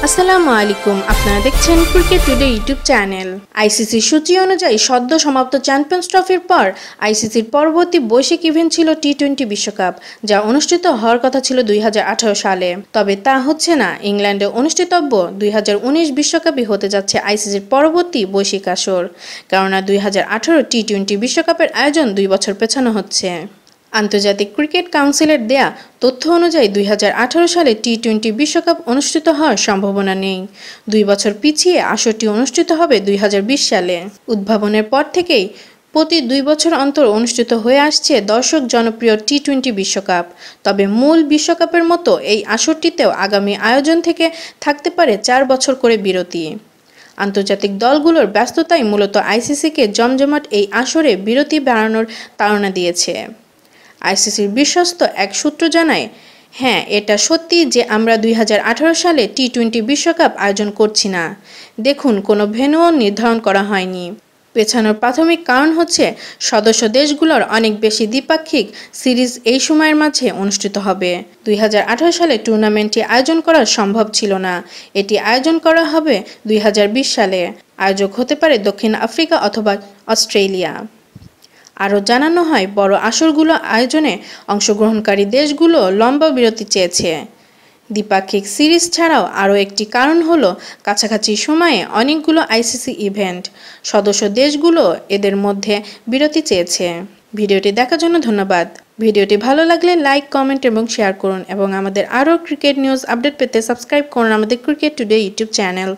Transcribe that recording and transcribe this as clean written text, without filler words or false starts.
আসসালামু আলাইকুম, আপনারা দেখছেন ক্রিকেট টুডে ইউটিউব চ্যানেল। আইসিসির সূচি অনুযায়ী সদ্য সমাপ্ত চ্যাম্পিয়ন্স ট্রফির পর আইসিসির পরবর্তী বৈশ্বিক ইভেন্ট ছিল টি-20 বিশ্বকাপ, যা অনুষ্ঠিত হওয়ার কথা ছিল 2018 সালে। তবে তা হচ্ছে না। ইংল্যান্ডে অনুষ্ঠিতব্য 2019 বিশ্বকাপই হতে যাচ্ছে আইসিসির পরবর্তী বৈশ্বিক আসর, কেননা 2018 টি-20 বিশ্বকাপের আয়োজন 2 বছর পেছানো হচ্ছে। আন্তর্জাতিক ক্রিকেট কাউন্সিলের দেয়া তথ্য অনুযায়ী 2018 সালে টি-20 বিশ্বকাপ অনুষ্ঠিত হওয়ার সম্ভাবনা নেই। 2 বছর পিছিয়ে আসরটি অনুষ্ঠিত হবে 2020 সালে। উদ্ভাবনের পর থেকেই প্রতি 2 বছর অন্তর অনুষ্ঠিত হয়ে আসছে দর্শক জনপ্রিয় টি-20 বিশ্বকাপ। তবে মূল বিশ্বকাপের মতো এই আসরটিতেও আগামী আয়োজন থেকে থাকতে পারে 4 বছর করে বিরতি। আন্তর্জাতিক দলগুলোর ব্যস্ততাই মূলত আইসিসিকে জমজমাট এই আসরে বিরতি বাড়ানোর তাড়না দিয়েছে। আইসিসির বিশ্বস্ত এক সূত্র জানায়, হ্যাঁ, এটা সত্যি যে আমরা 2018 সালে টি-20 বিশ্বকাপ আয়োজন করছি না। দেখুন, কোনো ভেন্যুও নির্ধারণ করা হয়নি। পেছানোর প্রাথমিক কারণ হচ্ছে সদস্য দেশগুলোর অনেক বেশি দ্বিপাক্ষিক সিরিজ এই সময়ের মাঝে অনুষ্ঠিত হবে। 2018 সালে টুর্নামেন্টটি আয়োজন করা সম্ভব ছিল না। এটি আয়োজন করা হবে 2020 সালে। আয়োজক হতে পারে দক্ষিণ আফ্রিকা অথবা অস্ট্রেলিয়া। আরও জানানো হয়, বড় আসরগুলো আয়োজনে অংশগ্রহণকারী দেশগুলো লম্বা বিরতি চেয়েছে। দ্বিপাক্ষিক সিরিজ ছাড়াও আরও একটি কারণ হলো কাছাকাছি সময়ে অনেকগুলো আইসিসি ইভেন্ট। সদস্য দেশগুলো এদের মধ্যে বিরতি চেয়েছে। ভিডিওটি দেখার জন্য ধন্যবাদ। ভিডিওটি ভালো লাগলে লাইক, কমেন্ট এবং শেয়ার করুন এবং আমাদের আরও ক্রিকেট নিউজ আপডেট পেতে সাবস্ক্রাইব করুন আমাদের ক্রিকেট টুডে ইউটিউব চ্যানেল।